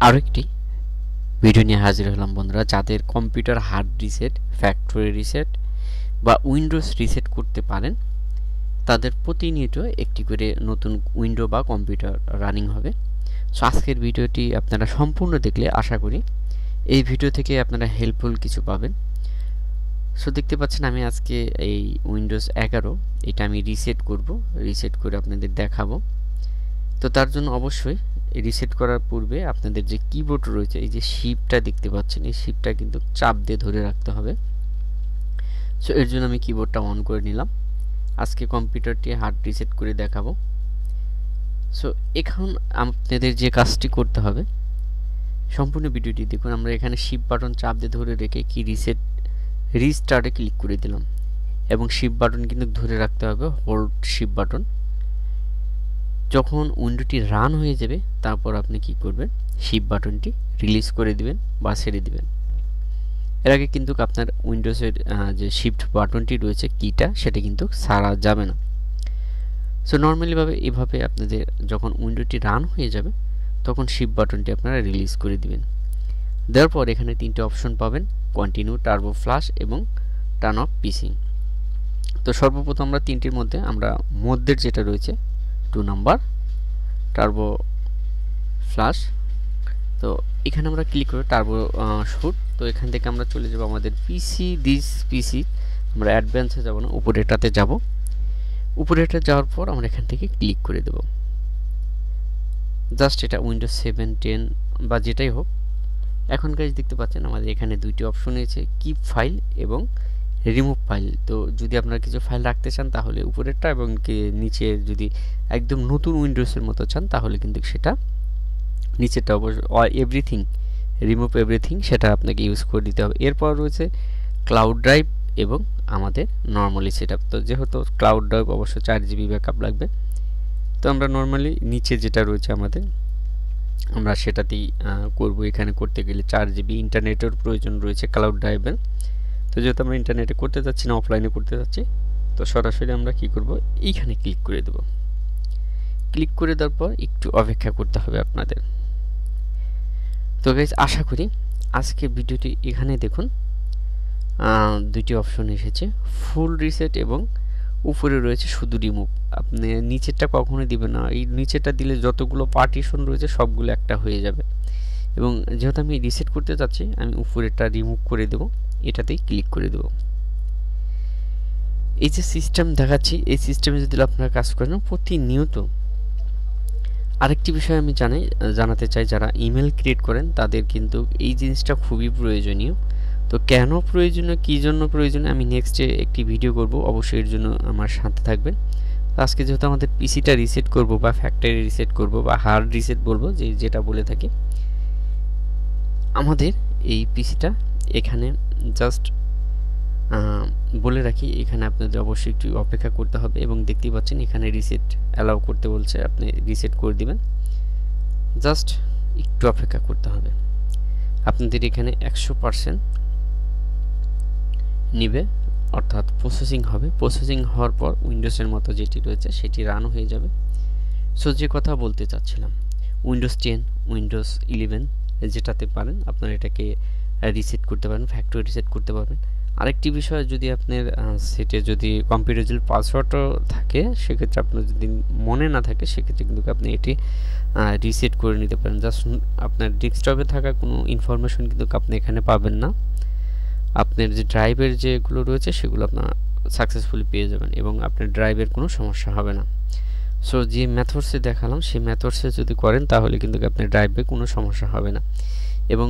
আরেকটি ভিডিও নিয়ে হাজির হলাম বন্ধুরা, যাদের computer hard reset, factory reset বা উইন্ডোজ রিসেট করতে পারেন, তাদের প্রতিনিয়ত একটি করে নতুন উইন্ডো বা কম্পিউটার রানিং হবে। সো আজকের ভিডিওটি আপনারা সম্পূর্ণ দেখলে আশা করি এই ভিডিও থেকে আপনারা হেল্পফুল কিছু পাবেন। সো দেখতে পাচ্ছেন আমি আজকে এই উইন্ডোজ 11 এটা আমি রিসেট করব, রিসেট করে আপনাদের দেখাবো। তো তার জন্য অবশ্যই রিসেট করার পূর্বে আপনাদের যে কিবোর্ড রয়েছে, এই যে শিপটা দেখতে পাচ্ছেন, এই শিপটা কিন্তু চাপ দিয়ে ধরে রাখতে হবে। সো এর জন্য আমি কিবোর্ডটা অন করে নিলাম। আজকে কম্পিউটারটি হার্ড রিসেট করে দেখাবো। সো এখন আপনাদের যে কাজটি করতে হবে, সম্পূর্ণ ভিডিওটি দেখুন। আমরা এখানে শিপ বাটন চাপ দিয়ে ধরে রেখে কি রিস্টার্টে ক্লিক করে দিলাম, এবং শিপ বাটন কিন্তু ধরে রাখতে হবে, হোল্ড শিপ বাটন। যখন উইন্ডোটি রান হয়ে যাবে তারপর আপনি কি করবেন, শিপ বাটনটি রিলিজ করে দিবেন বা ছেড়ে দিবেন। এর আগে কিন্তু আপনার উইন্ডোজের যে শিফট বাটনটি রয়েছে কিটা, সেটা কিন্তু ছাড়া যাবে না। সো নর্মালিভাবে এভাবে আপনাদের যখন উইন্ডোটি রান হয়ে যাবে তখন শিফট বাটনটি আপনারা রিলিজ করে দিবেন। দেওয়ার পর এখানে তিনটে অপশন পাবেন, কন্টিনিউ, টার্বো ফ্লাশ এবং টার্ন অফ পিসি। তো সর্বপ্রথম আমরা তিনটির মধ্যে মধ্যের যেটা রয়েছে 2 নাম্বার টার্বো ফ্লাশ, তো এখানে আমরা ক্লিক করে টার্বো শুট। তো এখান থেকে আমরা চলে যাব আমাদের পিসি, আমরা অ্যাডভান্সে যাব না, উপরেটাতে যাব। উপরেটা যাওয়ার পর আমরা এখান থেকে ক্লিক করে দেব। জাস্ট এটা উইন্ডোজ 7, 10 বা যেটাই হোক। এখন গাইজ দেখতে পাচ্ছেন আমাদের এখানে দুইটি অপশন রয়েছে, কিপ ফাইল এবং রিমুভ ফাইল। তো যদি আপনারা কিছু ফাইল রাখতে চান তাহলে উপরেরটা, এবং নিচে যদি একদম নতুন উইন্ডোজের মতো চান তাহলে কিন্তু সেটা নিচেরটা অবশ্য এভরিথিং, রিমুভ এভরিথিং, সেটা আপনাকে ইউজ করে দিতে হবে। এরপর রয়েছে ক্লাউড ড্রাইভ এবং আমাদের নর্মালি সেটআপ। তো যেহেতু ক্লাউড ড্রাইভ অবশ্য 4 জিবি ব্যাকআপ লাগবে, তো আমরা নর্মালি নিচে যেটা রয়েছে আমাদের আমরা সেটাতেই করব। এখানে করতে গেলে 4 জিবি ইন্টারনেটের প্রয়োজন রয়েছে ক্লাউড ড্রাইভের। তো যেহেতু আমরা ইন্টারনেটে করতে যাচ্ছি না, অফলাইনে করতে যাচ্ছি, তো সরাসরি আমরা কি করব, এইখানে ক্লিক করে দেব। ক্লিক করে দেওয়ার পর একটু অপেক্ষা করতে হবে আপনাদের। তো গাইজ আশা করি আজকে ভিডিওটি এখানে দেখুন, দুইটি অপশন এসেছে, ফুল রিসেট এবং উপরে রয়েছে শুধু রিমুভ। আপনি নিচেরটা কখনোই দিবেন না, এই নিচেরটা দিলে যতগুলো পার্টিশন রয়েছে সবগুলো একটা হয়ে যাবে। এবং যেহেতু আমি রিসেট করতে চাচ্ছি, আমি উপরেরটা রিমুভ করে দেব, এটাতেই ক্লিক করে দেব। এই যে সিস্টেম দেখাচ্ছি, এই সিস্টেমে যদি আপনারা কাজ করেন প্রতিনিয়ত। আরেকটি বিষয় আমি জানাতে চাই, যারা ইমেল ক্রিয়েট করেন তাদের কিন্তু এই জিনিসটা খুবই প্রয়োজনীয়। তো কেন প্রয়োজনীয়, কী জন্য প্রয়োজনীয়, আমি নেক্সটে একটি ভিডিও করব, অবশ্যই এর জন্য আমার সাথে থাকবেন। আজকে যেহেতু আমাদের পিসিটা রিসেট করব বা ফ্যাক্টরি রিসেট করব বা হার্ড রিসেট বলবো, যেটা বলে থাকি, আমাদের এই পিসিটা এখানে জাস্ট বলে রাখি, এখানে আপনাদের অবশ্যই একটু অপেক্ষা করতে হবে। এবং দেখতেই পাচ্ছেন এখানে রিসেট অ্যালাউ করতে বলছে, আপনি রিসেট করে দিবেন। জাস্ট একটু অপেক্ষা করতে হবে। আপনাদের এখানে 100% নিবে, অর্থাৎ প্রসেসিং হবে। প্রসেসিং হওয়ার পর উইন্ডোজের মতো যেটি রয়েছে সেটি রান হয়ে যাবে। সো যে কথা বলতে চাচ্ছিলাম, উইন্ডোজ 10, উইন্ডোজ 11 যেটাতে পারেন আপনারা এটাকে রিসেট করতে পারেন, ফ্যাক্টরি রিসেট করতে পারবেন। আরেকটি বিষয়, যদি আপনার সেটে যদি কম্পিউটার পাসওয়ার্ডও থাকে, সেক্ষেত্রে আপনার যদি মনে না থাকে, সেক্ষেত্রে কিন্তু আপনি এটি রিসেট করে নিতে পারেন। জাস্ট আপনার ডেস্কটপে থাকা কোনো ইনফরমেশন কিন্তু আপনি এখানে পাবেন না। আপনার যে ড্রাইভের যেগুলো রয়েছে সেগুলো আপনার সাকসেসফুলি পেয়ে যাবেন এবং আপনার ড্রাইভের কোনো সমস্যা হবে না। সো যে মেথডসে দেখালাম সেই মেথডসে যদি করেন তাহলে কিন্তু আপনার ড্রাইভে কোনো সমস্যা হবে না। এবং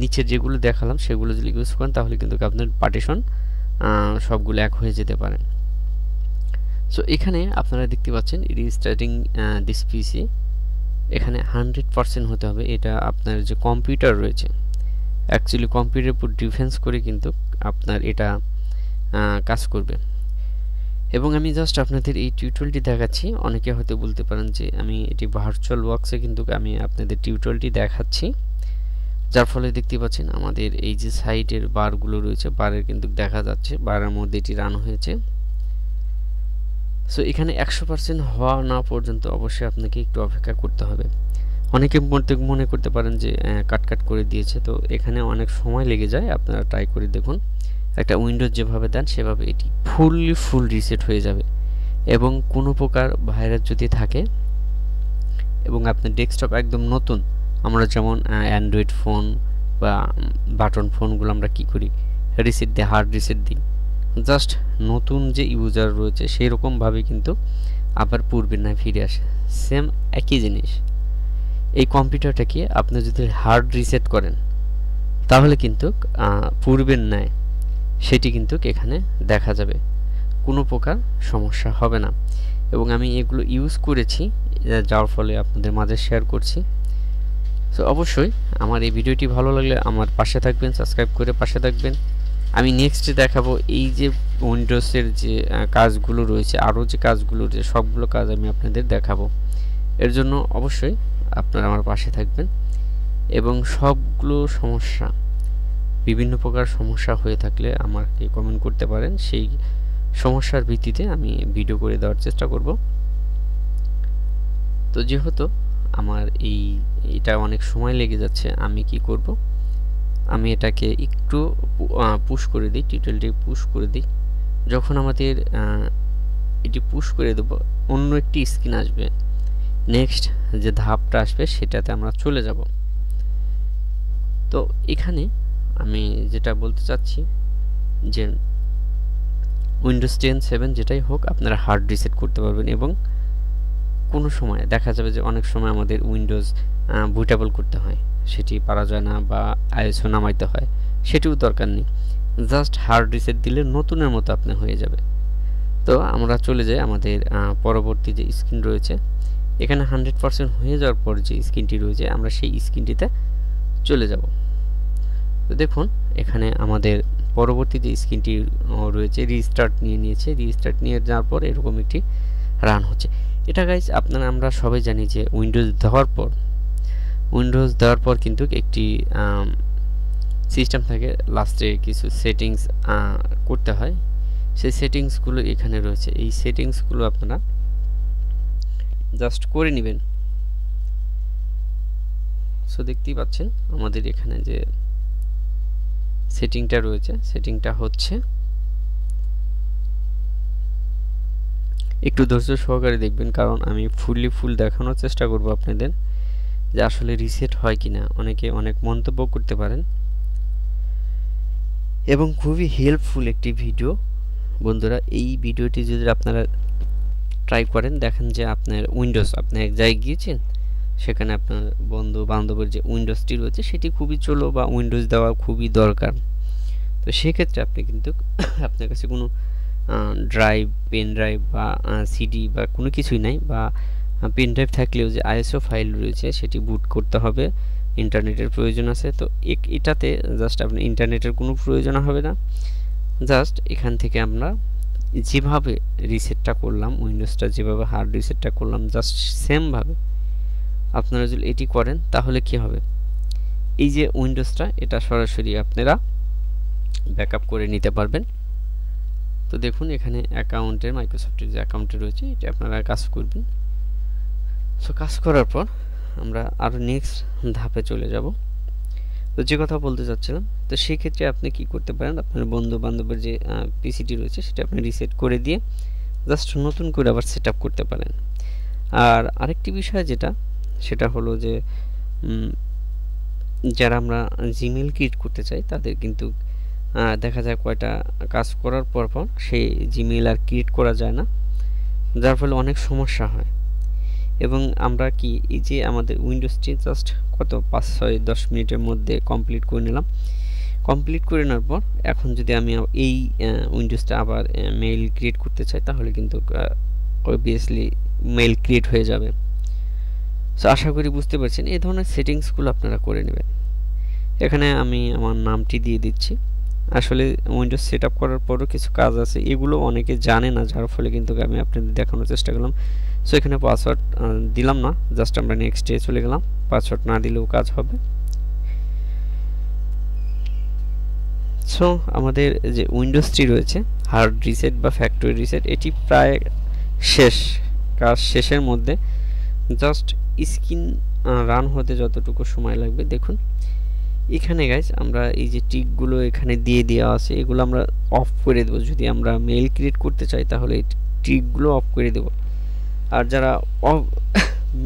নিচের যেগুলো দেখালাম সেগুলো যদি ইউজ করেন তাহলে কিন্তু আপনার পার্টিশন সবগুলো এক হয়ে যেতে পারে। সো এখানে আপনারা দেখতে পাচ্ছেন রিস্টার্টিং দিস পিসি, এখানে 100% হতে হবে। এটা আপনার যে কম্পিউটার রয়েছে, অ্যাকচুয়ালি কম্পিউটারের উপর ডিফেন্স করে কিন্তু আপনার এটা কাজ করবে। এবং আমি জাস্ট আপনাদের এই টিউটোরিয়ালটি দেখাচ্ছি। অনেকে হয়তো বলতে পারেন যে আমি এটি ভার্চুয়াল ওয়ার্কসে কিন্তু আমি আপনাদের টিউটোরিয়ালটি দেখাচ্ছি, যার ফলে দেখতে পাচ্ছেন আমাদের এই যে সাইডের বারগুলো রয়েছে, বারের কিন্তু দেখা যাচ্ছে বারের মধ্যে এটি রান হয়েছে। সো এখানে 100% হওয়া না পর্যন্ত অবশ্যই আপনাকে একটু অপেক্ষা করতে হবে। অনেকে মনে করতে পারেন যে কাট করে দিয়েছে, তো এখানে অনেক সময় লেগে যায়। আপনারা ট্রাই করে দেখুন, একটা উইন্ডোজ যেভাবে দেন সেভাবে এটি ফুল রিসেট হয়ে যাবে। এবং কোনো প্রকার ভাইরাস যদি থাকে এবং আপনার ডেস্কটপ একদম নতুন, আমরা যেমন অ্যান্ড্রয়েড ফোন বা বাটন ফোনগুলো আমরা কি করি, রিসেট দিই, হার্ড রিসেট দিই। জাস্ট নতুন যে ইউজার রয়েছে সেই রকমভাবে কিন্তু আবার পূর্বের ন্যায় ফিরে আসে, সেম একই জিনিস। এই কম্পিউটারটাকে আপনি যদি হার্ড রিসেট করেন তাহলে কিন্তু পূর্বের ন্যায় সেটি কিন্তু এখানে দেখা যাবে, কোনো প্রকার সমস্যা হবে না। এবং আমি এগুলো ইউজ করেছি, যার ফলে আপনাদের মাঝে শেয়ার করছি। সো অবশ্যই আমার এই ভিডিওটি ভালো লাগলে আমার পাশে থাকবেন, সাবস্ক্রাইব করে পাশে থাকবেন। আমি নেক্সটে দেখাবো এই যে উইন্ডোজের যে কাজগুলো রয়েছে, আরও যে কাজগুলো রয়েছে সবগুলো কাজ আমি আপনাদের দেখাবো। এর জন্য অবশ্যই আপনারা আমার পাশে থাকবেন। এবং সবগুলো সমস্যা, বিভিন্ন প্রকার সমস্যা হয়ে থাকলে আমাকে কমেন্ট করতে পারেন, সেই সমস্যার ভিত্তিতে আমি ভিডিও করে দেওয়ার চেষ্টা করব। তো যেহেতু আমার এটা অনেক সময় লেগে যাচ্ছে, আমি কি করব, আমি এটাকে একটু পুশ করে দিই, টিউটোরিয়ালটি পুশ করে দিই। যখন আমাদের এটি পুশ করে দেব, অন্য একটি স্ক্রিন আসবে, নেক্সট যে ধাপটা আসবে সেটাতে আমরা চলে যাব। তো এখানে আমি যেটা বলতে চাচ্ছি যে উইন্ডোজ 10 7 যেটাই হোক আপনারা হার্ড রিসেট করতে পারবেন। এবং কোনো সময় দেখা যাবে যে অনেক সময় আমাদের উইন্ডোজ বুটেবল করতে হয়, সেটি পারা যায় না, বা আইএসও নামাইতে হয়, সেটিও দরকার নেই। জাস্ট হার্ড রিসেট দিলে নতুনের মতো আপনি হয়ে যাবে। তো আমরা চলে যাই আমাদের পরবর্তী যে স্ক্রিন রয়েছে, এখানে 100% হয়ে যাওয়ার পর যে স্ক্রিনটি রয়েছে আমরা সেই স্ক্রিনটিতে চলে যাব। তো দেখুন এখানে আমাদের পরবর্তী যে স্ক্রিনটি রয়েছে রিস্টার্ট নিয়ে নিয়েছে, রিস্টার্ট নিয়ে যাওয়ার পর এরকম একটি রান হচ্ছে। এটা গাইজ আমরা সবাই জানি যে উইন্ডোজ দেওয়ার পর কিন্তু একটি সিস্টেম থাকে, লাস্টে কিছু সেটিংস করতে হয়, সেই সেটিংসগুলো এখানে রয়েছে। এই সেটিংসগুলো আপনারা জাস্ট করে নেবেন। সো দেখতেই পাচ্ছেন আমাদের এখানে যে সেটিংটা রয়েছে, সেটিংটা হচ্ছে, একটু ধৈর্য সহকারে দেখবেন, কারণ আমি ফুল দেখানোর চেষ্টা করব আপনাদের যে আসলে রিসেট হয় কিনা। অনেকে অনেক মন্তব্য করতে পারেন, এবং খুবই হেল্পফুল একটি ভিডিও বন্ধুরা। এই ভিডিওটি যদি আপনারা ট্রাই করেন, দেখেন যে আপনার উইন্ডোজ, আপনি এক জায়গায় গিয়েছেন, সেখানে আপনার বন্ধু বান্ধবের যে উইন্ডোজটি রয়েছে সেটি খুবই চলো বা উইন্ডোজ দেওয়া খুবই দরকার। তো সেক্ষেত্রে আপনি কিন্তু আপনার কাছে কোনো পেন ড্রাইভ বা সিডি বা কোনো কিছুই নাই, বা পেন ড্রাইভ থাকলেও যে আইএসও ফাইল রয়েছে সেটি বুট করতে হবে, ইন্টারনেটের প্রয়োজন আছে। তো এটাতে জাস্ট আপনার ইন্টারনেটের কোনো প্রয়োজন হবে না। জাস্ট এখান থেকে আমরা যেভাবে রিসেটটা করলাম, উইন্ডোজটা যেভাবে হার্ড রিসেটটা করলাম, জাস্ট সেমভাবে আপনারা যদি এটি করেন তাহলে কি হবে, এই যে উইন্ডোজটা এটা সরাসরি আপনারা ব্যাকআপ করে নিতে পারবেন। তো দেখুন এখানে অ্যাকাউন্টের, মাইক্রোসফটের যে অ্যাকাউন্টে রয়েছে এটা আপনারা কাজ করবেন। সো কাজ করার পর আমরা আরও নেক্সট ধাপে চলে যাব। তো যে কথা বলতে চাচ্ছিলাম, তো সেক্ষেত্রে আপনি কি করতে পারেন, আপনার বন্ধু বান্ধবের যে পিসিটি রয়েছে সেটা আপনি রিসেট করে দিয়ে জাস্ট নতুন করে আবার সেট আপ করতে পারেন। আর আরেকটি বিষয় যেটা, সেটা হলো যে যারা আমরা জিমেল ক্রিয়েট করতে চাই তাদের কিন্তু দেখা যায় কয়টা কাজ করার পর সেই জিমেল আর ক্রিয়েট করা যায় না, যার ফলে অনেক সমস্যা হয়। এবং আমরা কি এই যে আমাদের উইন্ডোজটি জাস্ট কত 5-6-10 মিনিটের মধ্যে কমপ্লিট করে নিলাম। কমপ্লিট করে নেওয়ার পর এখন যদি আমি এই উইন্ডোজটা আবার মেইল ক্রিয়েট করতে চাই তাহলে কিন্তু অবভিয়াসলি মেইল ক্রিয়েট হয়ে যাবে। সো আশা করি বুঝতে পারছেন, এই ধরনের সেটিংসগুলো আপনারা করে নেবেন। এখানে আমি আমার নামটি দিয়ে দিচ্ছি। আসলে উইন্ডোজ সেট আপ করার পরও কিছু কাজ আছে, এগুলো অনেকে জানে না, যার ফলে কিন্তু আমি আপনাদের দেখানোর চেষ্টা করলাম। সো এখানে পাসওয়ার্ড দিলাম না, জাস্ট আমরা নেক্সটে চলে গেলাম। পাসওয়ার্ড না দিলেও কাজ হবে। সো আমাদের যে উইন্ডোজটি রয়েছে হার্ড রিসেট বা ফ্যাক্টরি রিসেট, এটি প্রায় শেষ, কাজ শেষের মধ্যে। জাস্ট স্ক্রিন রান হতে যতটুকু সময় লাগবে দেখুন এখানে গাইজ আমরা এই যে টিকগুলো এখানে দিয়ে দেওয়া আছে এগুলো আমরা অফ করে দেবো। যদি আমরা মেইল ক্রিয়েট করতে চাই তাহলে এই টিকগুলো অফ করে দেব। আর যারা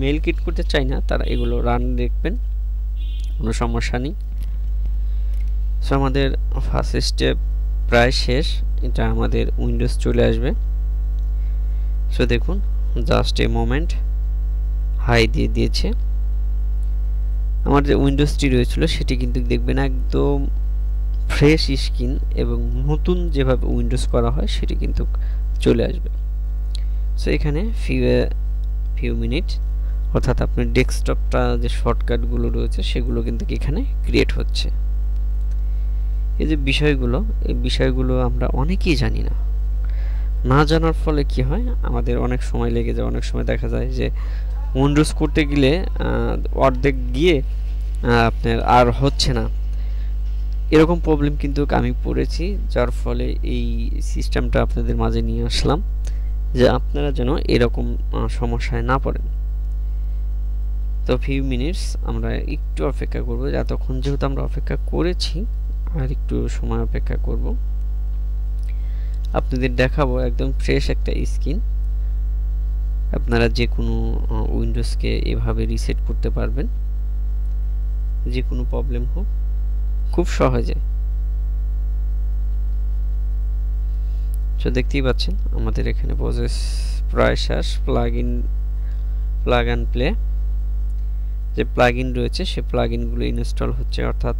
মেইল ক্রিয়েট করতে চায় না তারা এগুলো রান দেখবেন, কোনো সমস্যা নেই। সো আমাদের ফার্স্ট স্টেপ প্রায় শেষ, এটা আমাদের উইন্ডোজ চলে আসবে। সো দেখুন জাস্ট এ মোমেন্ট, হাই দিয়ে দিয়েছে। আমার যে উইন্ডোজটি রয়েছিল সেটি কিন্তু দেখবেন একদম ফ্রেশ স্ক্রিন এবং নতুন যেভাবে উইন্ডোজ করা হয় সেটি কিন্তু চলে আসবে। সো এখানে ফিউ মিনিট অর্থাৎ আপনার ডেস্কটপটা যে শর্টকাটগুলো রয়েছে সেগুলো কিন্তু এখানে ক্রিয়েট হচ্ছে। এই যে বিষয়গুলো, এই বিষয়গুলো আমরা অনেকেই জানি না। না জানার ফলে কি হয়, আমাদের অনেক সময় লেগে যায়। অনেক সময় দেখা যায় যে উইন্ডোজ করতে গেলে অর্ধেক গিয়ে আপনার আর হচ্ছে না, এরকম প্রবলেম কিন্তু আমি পড়েছি। যার ফলে এই সিস্টেমটা আপনাদের মাঝে নিয়ে আসলাম যে আপনারা যেন এরকম সমস্যায় না পড়েন। তো ফিউ মিনিটস আমরা একটু অপেক্ষা করব, যতক্ষণ যেহেতু আমরা অপেক্ষা করেছি আর একটু সময় অপেক্ষা করব। আপনাদের দেখাবো একদম ফ্রেশ একটা স্ক্রিন। আপনারা যে কোনো উইন্ডোজকে এভাবে রিসেট করতে পারবেন, যে কোনো প্রবলেম হোক খুব সহজে। তো দেখতেই পাচ্ছেন আমাদের এখানে প্রসেস প্রায় শেষ। প্লাগ অ্যান্ড প্লে যে প্লাগইন রয়েছে সে প্লাগইনগুলো ইনস্টল হচ্ছে, অর্থাৎ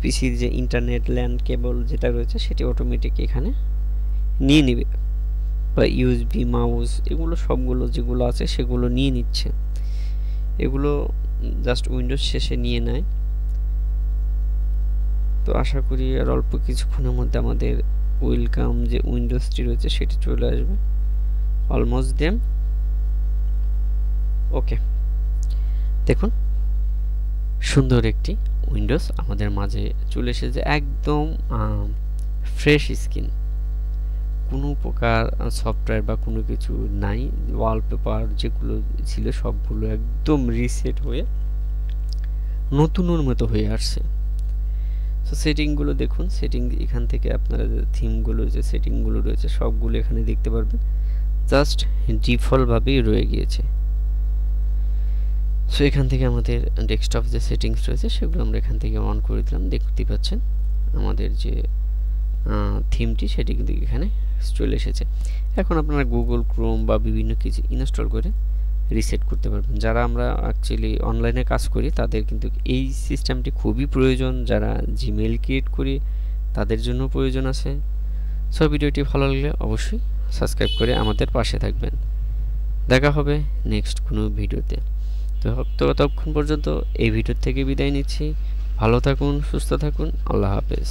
পিসির যে ইন্টারনেট ল্যান কেবল যেটা রয়েছে সেটি অটোমেটিক এখানে নিয়ে নেবে, বা ইউএসবি মাউস এগুলো সবগুলো যেগুলো আছে সেগুলো নিয়ে নিচ্ছে। এগুলো জাস্ট উইন্ডোজ শেষে নিয়ে নেয়। তো আশা করি আর অল্প কিছুক্ষণের মধ্যে আমাদের ওয়েলকাম যে উইন্ডোজটি রয়েছে সেটি চলে আসবে। Almost them. ওকে, দেখুন সুন্দর একটি উইন্ডোজ আমাদের মাঝে চলে এসেছে, একদম ফ্রেশ স্ক্রিন, কোনো প্রকার সফটওয়্যার বা কোনো কিছু নাই। ওয়ালপেপার যেগুলো ছিল সবগুলো একদম রিসেট হয়ে নতুনের মতো হয়ে আসছে। সো সেটিংগুলো দেখুন, সেটিং এখান থেকে আপনারা যে থিমগুলো যে সেটিংগুলো রয়েছে সবগুলো এখানে দেখতে পারবেন, জাস্ট ডিফল্টভাবেই রয়ে গিয়েছে। সো এখান থেকে আমাদের ডেস্কটপ যে সেটিংস রয়েছে সেগুলো আমরা এখান থেকে অন করে দিলাম। দেখতে পাচ্ছেন আমাদের যে থিমটি সেটি কিন্তু এখানে চলে এসেছে। এখন আপনারা গুগল ক্রোম বা বিভিন্ন কিছু ইনস্টল করে রিসেট করতে পারবেন। যারা আমরা অ্যাকচুয়ালি অনলাইনে কাজ করি তাদের কিন্তু এই সিস্টেমটি খুবই প্রয়োজন, যারা জিমেইল ক্রিয়েট করি তাদের জন্য প্রয়োজন আছে। সো ভিডিওটি ভালো লাগলে অবশ্যই সাবস্ক্রাইব করে আমাদের পাশে থাকবেন। দেখা হবে নেক্সট কোনো ভিডিওতে। তো ততক্ষণ পর্যন্ত এই ভিডিও থেকে বিদায় নিচ্ছি। ভালো থাকুন, সুস্থ থাকুন, আল্লাহ হাফেজ।